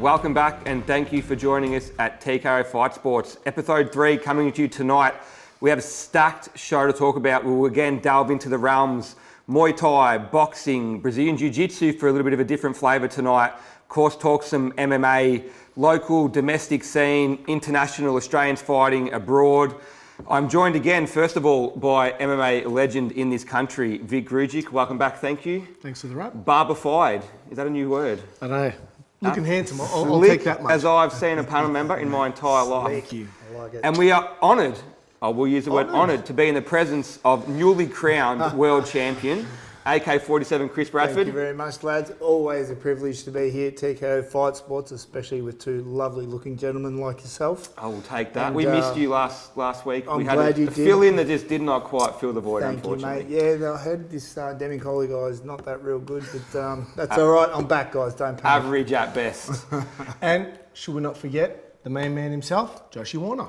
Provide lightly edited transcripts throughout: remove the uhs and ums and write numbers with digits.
Welcome back and thank you for joining us at TKO Fight Sports. Episode 3 coming to you tonight. We have a stacked show to talk about. We'll again delve into the realms Muay Thai, boxing, Brazilian Jiu-Jitsu for a little bit of a different flavour tonight. Of course, talk some MMA, local, domestic scene, international Australians fighting abroad. I'm joined again, first of all, by MMA legend in this country, Vic Grujic. Welcome back, thank you. Thanks for the wrap. Barbified, is that a new word? I know. Looking handsome, I'll take that much. As I've seen a panel member in my entire life. Thank you. I like it. And we are honoured, we'll use the word honoured, to be in the presence of newly crowned world champion, AK-47 Chris Bradford. Thank you very much, lads. Always a privilege to be here at TKO Fight Sports, especially with two lovely looking gentlemen like yourself. I will take that. And, we missed you last week. I'm we had glad you a did. fill-in that just did not quite fill the void, Thank unfortunately. you, mate. Yeah, I heard this Demi Coley guy is not that real good, but that's all right. I'm back, guys. Don't panic. Average at best. And should we not forget the main man himself, Joshy Warner.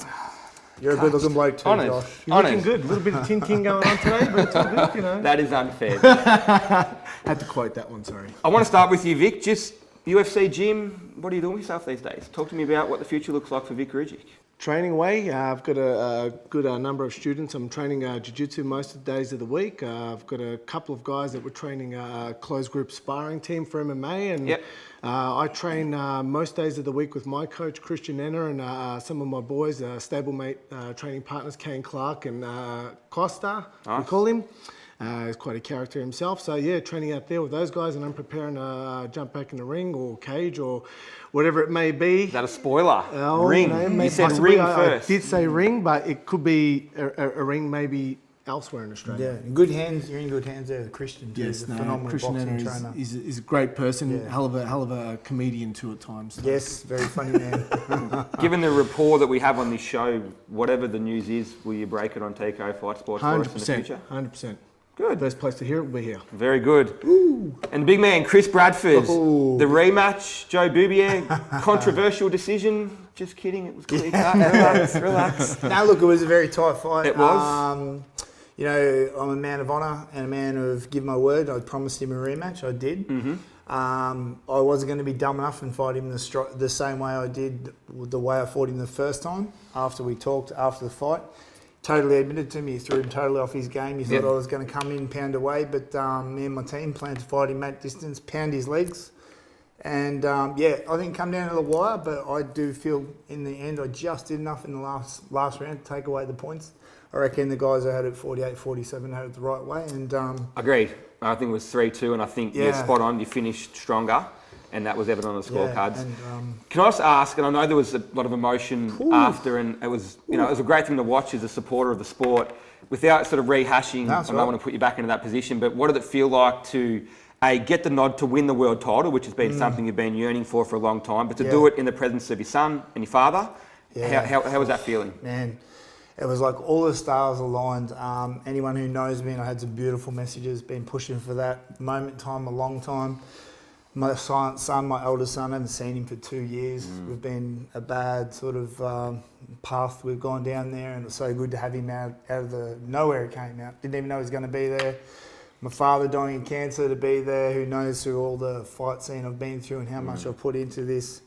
You're a good looking bloke too, Honoured. Josh. You're looking good. A little bit of Tin King going on today, but it's all good, you know. That is unfair. Had to quote that one, sorry. I want to start with you, Vic. Just UFC gym, what are you doing with yourself these days? Talk to me about what the future looks like for Vic Grujic. Training away. I've got a good number of students. I'm training jiu-jitsu most of the days of the week. I've got a couple of guys that we're training a closed group sparring team for MMA. And Yep. I train most days of the week with my coach, Christian Enner, and some of my boys, stablemate training partners, Kane Clark and Costa, we Nice. call him. He's quite a character himself. So yeah, training out there with those guys, and I'm preparing to jump back in the ring or cage or whatever it may be. Is that a spoiler? Oh, Ring. no, You said possibly. ring first. I did say ring, but it could be a ring maybe elsewhere in Australia. Yeah, in good hands. You're in good hands there with Christian. Too. Yes, He's a no, phenomenal Christian boxing Enner trainer. is a great person, Yeah. hell of a comedian too at times. So. Yes, very funny man. Given the rapport that we have on this show, whatever the news is, will you break it on TKO Fight Sports for us in the 100%. future? 100%. Good. Best place to hear it, we're here. Very good. And big man, Chris Bradford. Ooh. The rematch, Joe Boubier, controversial decision. Just kidding, it was clear cut. Relax. No, look, it was a very tight fight. It was. You know, I'm a man of honour and a man of give my word. I promised him a rematch. I did. Mm-hmm. I wasn't going to be dumb enough and fight him the same way I did, the way I fought him the first time after we talked after the fight. Totally admitted to me, he threw him totally off his game. He thought Yep. I was going to come in, pound away, but me and my team planned to fight him at distance, pound his legs. And yeah, I didn't come down to the wire, but I do feel in the end I just did enough in the last round to take away the points. I reckon the guys that had it 48-47 had it the right way. And Agreed. I think it was 3-2, and I think you're Yeah. spot on. You finished stronger, and that was evident on the scorecards. and, Can I just ask, and I know there was a lot of emotion after, and it was, it was a great thing to watch as a supporter of the sport. Without sort of rehashing, That's I don't right. want to put you back into that position, but what did it feel like to get the nod to win the world title, which has been something you've been yearning for a long time, but to do it in the presence of your son and your father? Yeah. How was that feeling? Man, it was like all the stars aligned. Anyone who knows me, and I had some beautiful messages, been pushing for that moment in time, a long time. My son, my eldest son, I haven't seen him for 2 years. We've been a bad sort of path we've gone down there, and it was so good to have him out of the nowhere. It came out. Didn't even know he was going to be there. My father dying of cancer, to be there, who knows through all the fight scene I've been through and how much I've put into this.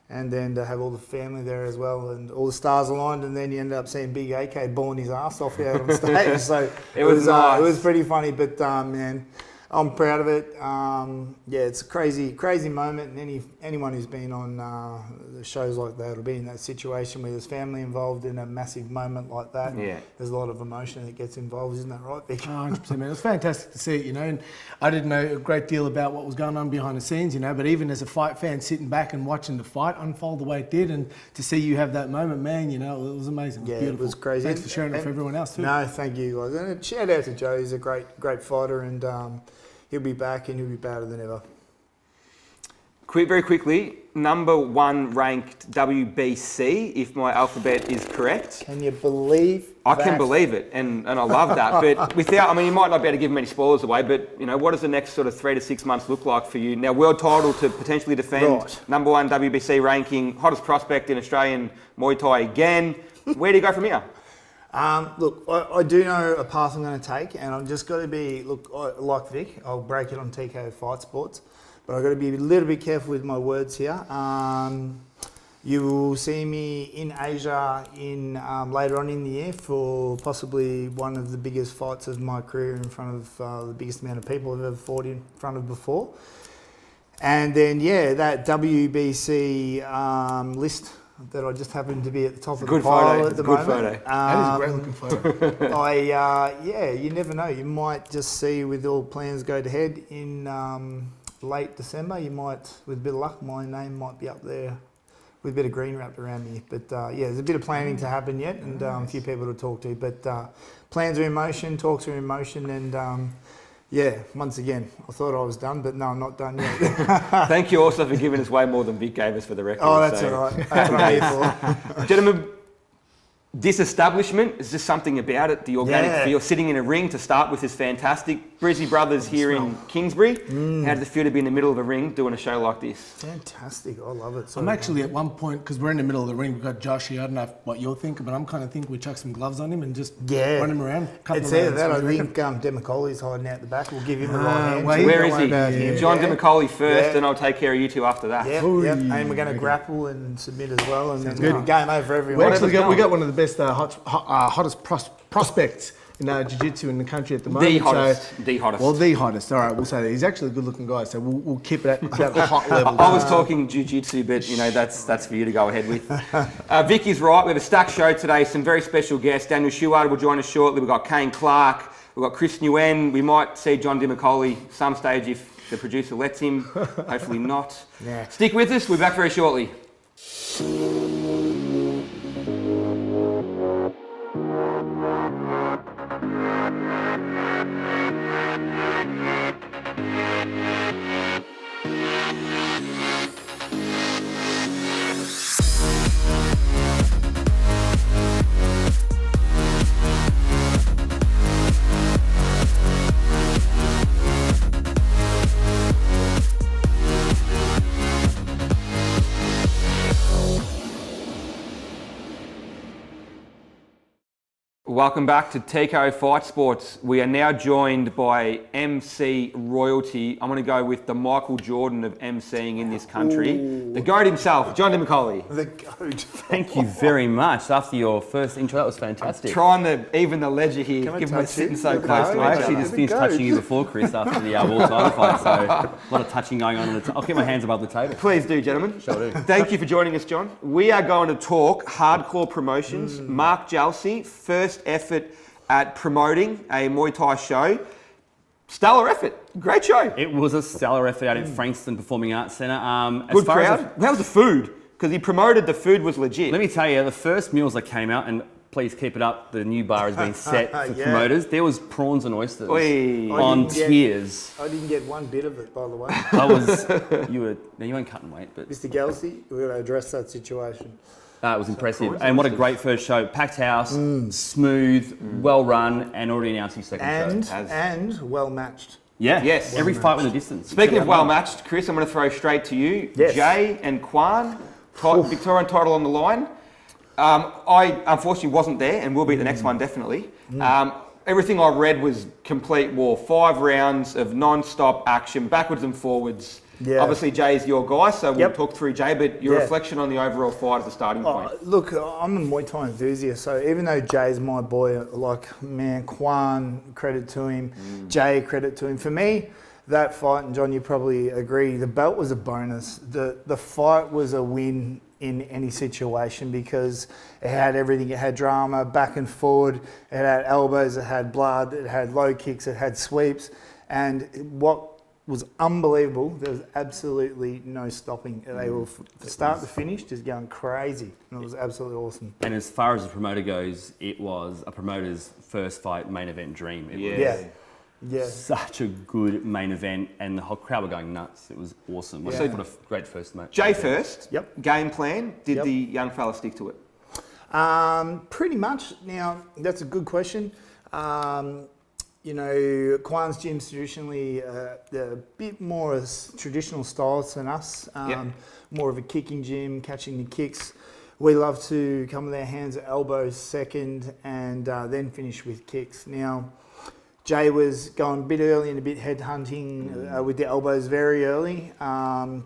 And then to have all the family there as well, and all the stars aligned, and then you ended up seeing Big AK balling his ass off out on stage. So It was nice. it was pretty funny, but man, I'm proud of it. Yeah, it's a crazy moment, and anyone who's been on the shows like that will be in that situation where there's family involved in a massive moment like that. Yeah. There's a lot of emotion that gets involved, isn't that right, Vic? 100%, man. It was fantastic to see it, and I didn't know a great deal about what was going on behind the scenes, but even as a fight fan, sitting back and watching the fight unfold the way it did, and to see you have that moment, man, it was amazing. Yeah, Beautiful. it was crazy. Thanks for sharing it for everyone else too. No, thank you guys. And a shout out to Joe. He's a great fighter, and he'll be back, and he'll be better than ever. Very quickly, #1 ranked WBC, if my alphabet is correct. Can you believe I that? can believe it, and I love that. But you might not be able to give many spoilers away, but what does the next sort of 3 to 6 months look like for you? Now, world title to potentially defend, Right. #1 WBC ranking, hottest prospect in Australian Muay Thai again. Where do you go from here? Look, I do know a path I'm going to take, and I'm just got to be, like Vic, I'll break it on TKO Fight Sports. but I've got to be a little bit careful with my words here. You will see me in Asia in later on in the year for possibly one of the biggest fights of my career in front of the biggest amount of people I've ever fought in front of before. And then, that WBC list that I just happen to be at the top of the pile at the moment. Photo. That is a great looking photo. You never know. You might just see, with all plans go to head in late December, you might, with a bit of luck, my name might be up there with a bit of green wrapped around me. But there's a bit of planning to happen yet, and a few people to talk to. But plans are in motion, talks are in motion, and once again, I thought I was done, but no, I'm not done yet. Thank you also for giving us way more than Vic gave us for the record. Oh, that's all right. That's what I'm here for. Gentlemen, this establishment is just something about it. The organic feel, sitting in a ring to start with is fantastic. Brizzy Brothers here in Kingsbury. How does it feel to be in the middle of a ring doing a show like this? Fantastic. I love it. I'm actually at one point, because we're in the middle of the ring, we've got Josh here. I don't know what you're thinking, but I'm kind of thinking we chuck some gloves on him and just run him around. It's either that. I think Demacoli's hiding out the back. We'll give him the right hand. Where is he? John Demacoli first, and I'll take care of you two after that. Yep. And we're going to grapple and submit as well, and then game over for everyone. We got one of the best hottest prospects in jiu-jitsu in the country at the moment. The hottest. Well, the hottest. All right, we'll say that. He's actually a good-looking guy, so we'll keep it at that hot level. I was talking jiu-jitsu, but that's for you to go ahead with. Vicky's right. We have a stacked show today. Some very special guests. Daniel Schuard will join us shortly. We've got Kane Clark. We've got Chris Nguyen. We might see John Demacoli some stage if the producer lets him. Hopefully not. Yeah. Stick with us. We'll be back very shortly. Welcome back to TKO Fight Sports. We are now joined by MC royalty. I'm going to go with the Michael Jordan of MCing in this country. The GOAT himself, John Demacoli. The GOAT. Thank you very much. After your first intro, that was fantastic. Trying to even the ledger here, given we're sitting so close to I each actually other. just finished touching you before, Chris, after the World title fight, so a lot of touching going on. I'll keep my hands above the table. Please do, gentlemen. Shall do. Thank you for joining us, John. We are going to talk hardcore promotions. Mark Jalsey, first effort at promoting a Muay Thai show. Stellar effort. Great show. It was a stellar effort out at Frankston Performing Arts Centre. Good crowd. How was the food? Because he promoted the food was legit. Let me tell you, the first meals that came out, and please keep it up, the new bar has been set for promoters. There was prawns and oysters on tiers. I didn't get one bit of it, by the way. You weren't cutting weight, but... Mr. Gelsey, we're going to address that situation. It was impressive. And what a great first show. Packed house, smooth, well run, and already announced his second show. And well matched. Yeah. Yes. Every fight with a distance. Speaking of well matched, Chris, I'm going to throw straight to you. Yes. Jay and Kwan, Victorian title on the line. I unfortunately wasn't there and will be at the next one definitely. Everything I read was complete war. 5 rounds of non-stop action, backwards and forwards. Yeah. Obviously, Jay's your guy, so we'll talk through Jay, but your reflection on the overall fight as a starting point. Look, I'm a Muay Thai enthusiast, so even though Jay's my boy, Kwan, credit to him, Jay, credit to him. For me, that fight, and John, you probably agree, the belt was a bonus. The fight was a win in any situation because it had everything. It had drama, back and forward, it had elbows, it had blood, it had low kicks, it had sweeps, and what was unbelievable. There was absolutely no stopping. They were start to finish just going crazy. And it was absolutely awesome. And as far as the promoter goes, it was a promoter's first fight main event dream. It was such a good main event, and the whole crowd were going nuts. It was awesome. What a great first match. Jay first. Yep. Game plan. Did the young fella stick to it? Pretty much. Now, that's a good question. Kwan's gym's traditionally a bit more traditional styles than us. More of a kicking gym, catching the kicks. We love to come with our hands at elbows second and then finish with kicks. Now, Jay was going a bit early and a bit head hunting with the elbows very early.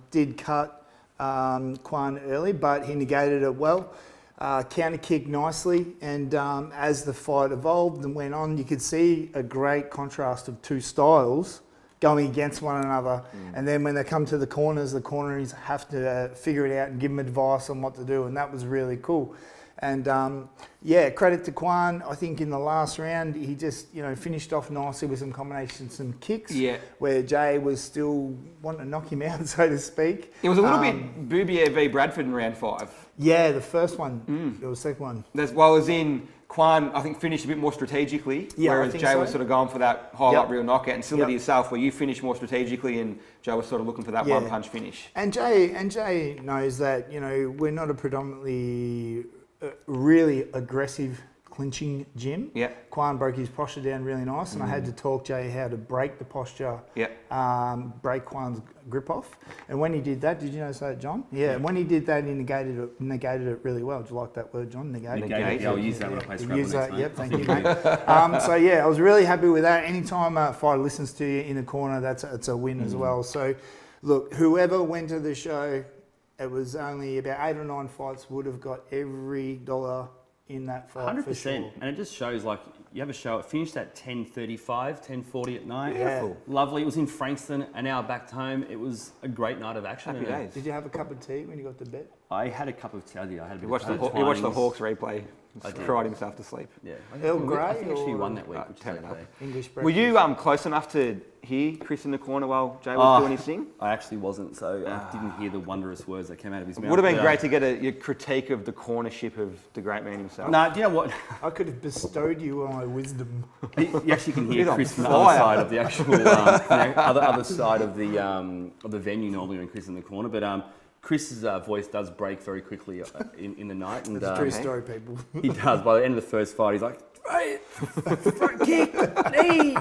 Did cut Kwan early, but he negated it well. Counter kicked nicely, and as the fight evolved and went on, you could see a great contrast of two styles going against one another. And then when they come to the corners have to figure it out and give them advice on what to do, and that was really cool. And credit to Kwan. I think in the last round he just finished off nicely with some combinations, some kicks. Yeah. Where Jay was still wanting to knock him out, so to speak. It was a little bit Boubier v Bradford in round 5. Yeah, the first one. It was the second one. It was in Kwan, I think, finished a bit more strategically, whereas Jay was sort of going for that highlight reel knockout, and similar to yourself, where you finished more strategically and Joe was sort of looking for that one punch finish. And Jay knows that we're not a predominantly really aggressive clinching gym. Yeah. Kwan broke his posture down really nice, and I had to talk Jay how to break the posture, break Kwan's grip off. And when he did that, did you notice that, John? Yeah. And when he did that, he negated it really well. Do you like that word, John? Negate. Yeah, I'll use that when I play Scrabble next time. Yep, thank you, mate. I was really happy with that. Anytime a fighter listens to you in the corner, it's a win as well. So, look, whoever went to the show, it was only about 8 or 9 fights would have got every dollar in that fight. 100%. For sure. And it just shows, like, you have a show, it finished at 10:35, 10:40 at night. Yeah. Lovely. It was in Frankston, an hour back home. It was a great night of action. Happy days. Did you have a cup of tea when you got to bed? I had a cup of tea. I did. I had a bit You watched the Hawks replay. Cried himself to sleep. Yeah. Earl Grey? I think actually won that week, which is okay. English breakfast. Were you close enough to hear Chris in the corner while Jay was doing his thing? I actually wasn't, so I didn't hear the wondrous words that came out of his mouth. Would have been great to get your critique of the cornership of the great man himself. No, do you know what? I could have bestowed you on my wisdom. You actually can hear Chris from the other side of the actual other side of the venue normally when Chris is in the corner, but Chris's voice does break very quickly in the night. And, it's a true story, people. He does. By the end of the first fight, he's like, front kick, knee.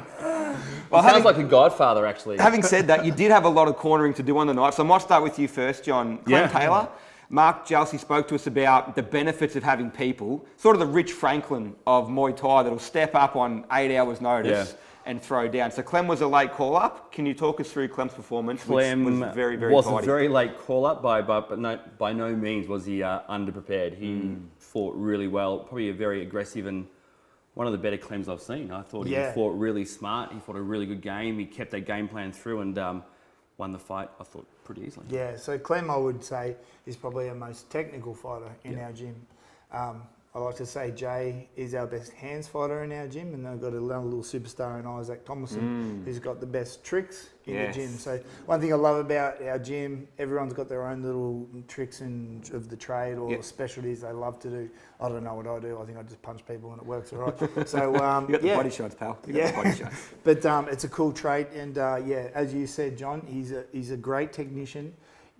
Well, sounds like a godfather, actually. Having said that, you did have a lot of cornering to do on the night, so I might start with you first, John. Clem Taylor. Mark Jalsey spoke to us about the benefits of having people, sort of the Rich Franklin of Muay Thai, that'll step up on 8 hours' notice. And throw down. So Clem was a late call-up. Can you talk us through Clem's performance? Clem was very, very was tidy. A very late call-up, but by no means was he underprepared. He fought really well, probably a very aggressive and one of the better Clems I've seen. I thought he fought really smart. He fought a really good game. He kept that game plan through and won the fight, I thought, pretty easily. Yeah, so Clem, I would say, is probably our most technical fighter in our gym. I like to say Jay is our best hands fighter in our gym, and they've got another little superstar in Isaac Thomason who's got the best tricks in the gym. So one thing I love about our gym, everyone's got their own little tricks of the trade or specialties they love to do. I don't know what I do. I think I just punch people and it works all right. So you got the body shots, pal. The body shots. But it's a cool trait, and as you said, John, he's a great technician.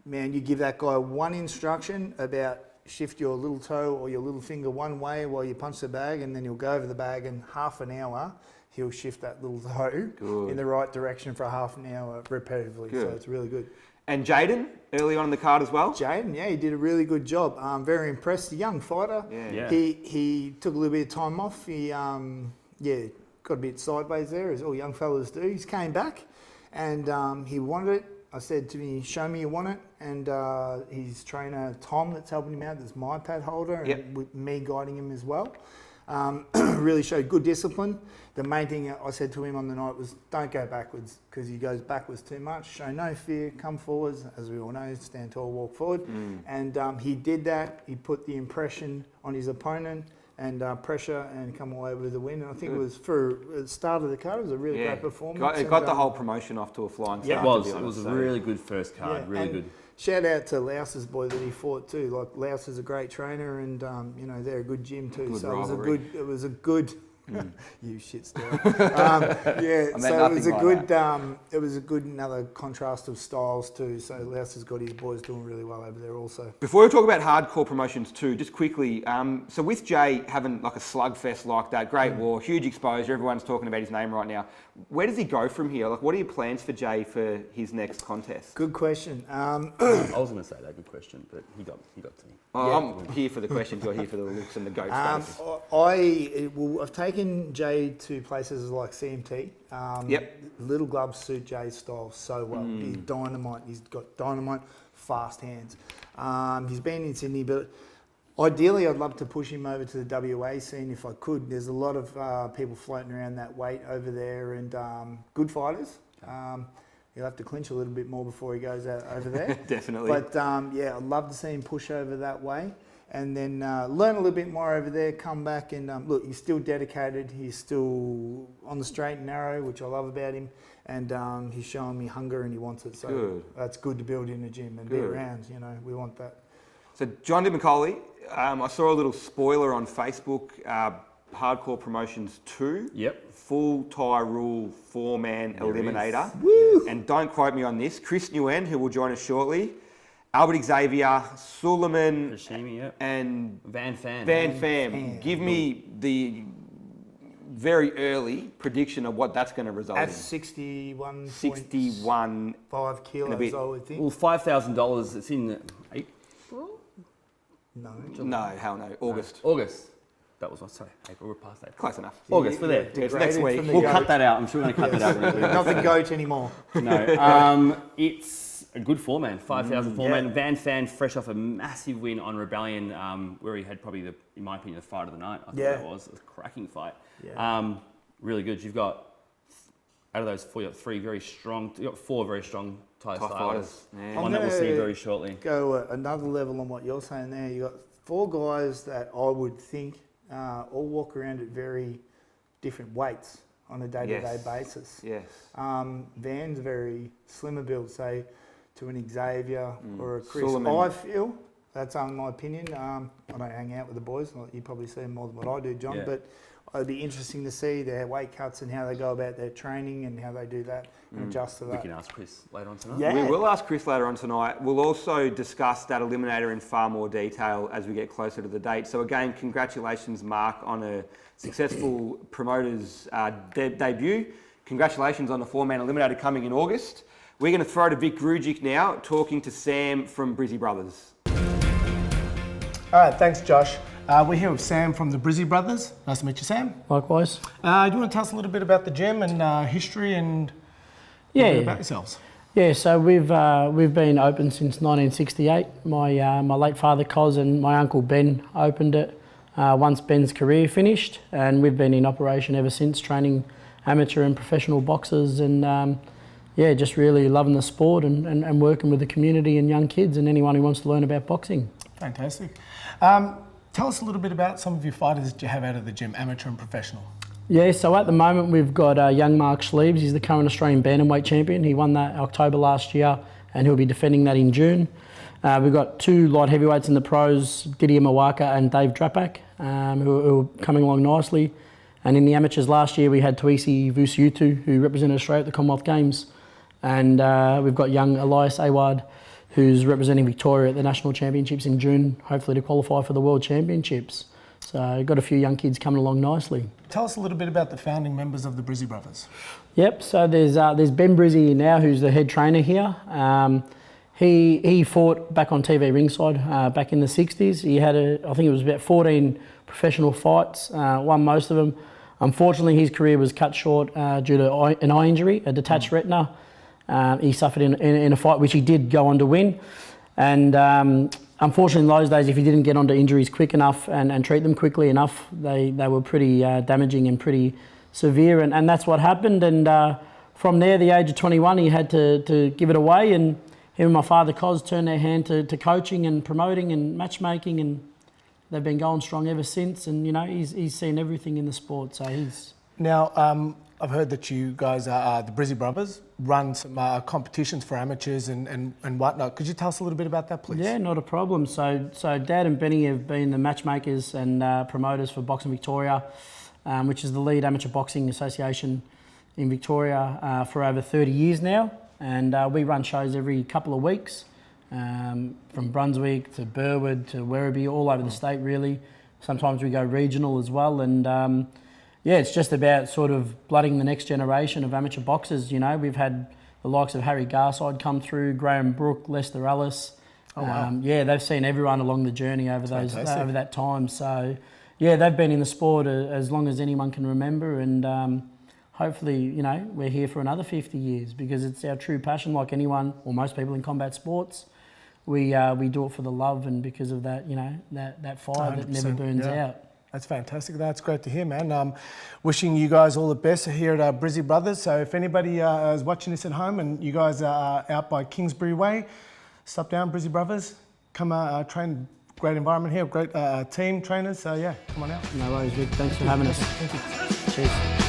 Man, you give that guy one instruction about shift your little toe or your little finger one way while you punch the bag, and then you'll go over the bag, and half an hour he'll shift that little toe in the right direction for half an hour repetitively. So it's really good. And Jaden, early on in the card as well? Jaden, he did a really good job. I'm very impressed. A young fighter. He took a little bit of time off. He got a bit sideways there, as all young fellas do. He's came back and he wanted it. I said to me, show me you want it. And his trainer, Tom, that's helping him out, that's my pad holder, and with me guiding him as well. Really showed good discipline. The main thing I said to him on the night was, don't go backwards, because he goes backwards too much. Show no fear, come forwards, as we all know, stand tall, walk forward. And he did that. He put the impression on his opponent and pressure and come away with the win. And I think it was, for the start of the card, it was a really great performance. It got the whole promotion off to a flying start. It was a really good first card, really good. Shout out to Louse's boy that he fought too. Like, Louse is a great trainer, and they're a good gym too. So it was a good. You shit stir. It was a good another contrast of styles too. So Louse has got his boys doing really well over there also. Before we talk about hardcore promotions too, just quickly, so with Jay having like a slugfest like that, great war, huge exposure, everyone's talking about his name right now. where does he go from here? Like, what are your plans for Jay for his next contest? Good question. I was going to say that, good question, but he got to me. I'm here for the questions. You're here for the looks and the goat status. I've taken Jay to places like CMT. Little gloves suit Jay's style so well. He's dynamite. He's got dynamite, fast hands. He's been in Sydney, but ideally I'd love to push him over to the WA scene if I could. There's a lot of people floating around that weight over there and good fighters. He'll have to clinch a little bit more before he goes out over there. Definitely. But I'd love to see him push over that way and then learn a little bit more over there, come back and look, he's still dedicated. He's still on the straight and narrow, which I love about him. And he's showing me hunger and he wants it. So that's good to build in the gym and be around, we want that. So John D. McCauley, I saw a little spoiler on Facebook, Hardcore Promotions 2. Yep. Full Thai rule 4-man eliminator. Woo! And don't quote me on this, Chris Nguyen, who will join us shortly, Albert Xavier, Suleiman, Hashimi, yep. and Van Pham. Van Pham. Give me the very early prediction of what that's going to result At in. 61 5 kilos, I would think. Well, $5,000, it's in April? No, hell no. August. August. That was, sorry, April, we're past April. Close enough. August, we're there. It's next week. We'll cut that out. I'm sure we're going to cut that out. Not the goat anymore. No. It's a good 4-man, 5,000 4-man. Van Pham, fresh off a massive win on Rebellion, where he had probably, in my opinion, the fight of the night. I thought that was a cracking fight. Yeah. Really good. You've got, out of those 4, you've got 4 very strong Thai fighters. Yeah. One that we'll see very shortly. Go another level on what you're saying there. You got 4 guys that I would think all walk around at very different weights on a day-to-day basis. Yes. Van's very slimmer build, say, to an Xavier or a Chris. Suleiman. I feel, that's my opinion. I don't hang out with the boys. You probably see them more than what I do, John. Yeah. But it'd be interesting to see their weight cuts and how they go about their training and how they do that and adjust to We that. can ask Chris later on tonight. Yeah. We will ask Chris later on tonight. We'll also discuss that eliminator in far more detail as we get closer to the date. So again, congratulations, Mark, on a successful promoter's debut. Congratulations on the 4-man eliminator coming in August. We're going to throw to Vic Grujic now, talking to Sam from Brizzy Brothers. All right, thanks, Josh. We're here with Sam from the Brizzy Brothers. Nice to meet you, Sam. Likewise. Do you want to tell us a little bit about the gym and history and a little bit about yourselves? Yeah, so we've been open since 1968. My late father Cos and my uncle Ben opened it once Ben's career finished, and we've been in operation ever since, training amateur and professional boxers, and just really loving the sport and working with the community and young kids and anyone who wants to learn about boxing. Fantastic. Tell us a little bit about some of your fighters that you have out of the gym, amateur and professional. Yeah, so at the moment we've got young Mark Schliebs. He's the current Australian bantamweight champion. He won that October last year and he'll be defending that in June. We've got 2 light heavyweights in the pros, Didier Mawaka and Dave Drapak, who are coming along nicely. And in the amateurs last year we had Tuisi Vusiutu, who represented Australia at the Commonwealth Games. And we've got young Elias Awad, who's representing Victoria at the National Championships in June, hopefully to qualify for the World Championships. So got a few young kids coming along nicely. Tell us a little bit about the founding members of the Brizzy Brothers. Yep, so there's Ben Brizzy now, who's the head trainer here. He fought back on TV ringside back in the 60s. He had, I think it was about 14 professional fights, won most of them. Unfortunately, his career was cut short due to an eye injury, a detached retina. He suffered in a fight which he did go on to win. And unfortunately in those days, if he didn't get onto injuries quick enough and treat them quickly enough, they were pretty damaging and pretty severe. And that's what happened. And from there, the age of 21, he had to give it away. And him and my father, Cos, turned their hand to coaching and promoting and matchmaking. And they've been going strong ever since. And, he's seen everything in the sport. So he's... Now, I've heard that you guys are the Brizzy Brothers, run some competitions for amateurs and whatnot. Could you tell us a little bit about that, please? Yeah, not a problem. So Dad and Benny have been the matchmakers and promoters for Boxing Victoria, which is the lead amateur boxing association in Victoria for over 30 years now. And we run shows every couple of weeks, from Brunswick to Burwood to Werribee, all over the state really. Sometimes we go regional as well. And yeah, it's just about sort of blooding the next generation of amateur boxers. You know, we've had the likes of Harry Garside come through, Graham Brook, Lester Ellis. Oh, wow. Yeah, they've seen everyone along the journey over fantastic. over that time. So, yeah, they've been in the sport as long as anyone can remember, and hopefully, you know, we're here for another 50 years because it's our true passion. Like anyone or most people in combat sports, we do it for the love and because of that, you know, that fire that never 100%, burns yeah. out. That's fantastic. That's great to hear, man. Wishing you guys all the best here at Brizzy Brothers. So if anybody is watching this at home and you guys are out by Kingsbury Way, stop down, Brizzy Brothers. Come train. Great environment here, great team trainers. So yeah, come on out. No worries, Vic. Thanks for having us. Thank you. Cheers.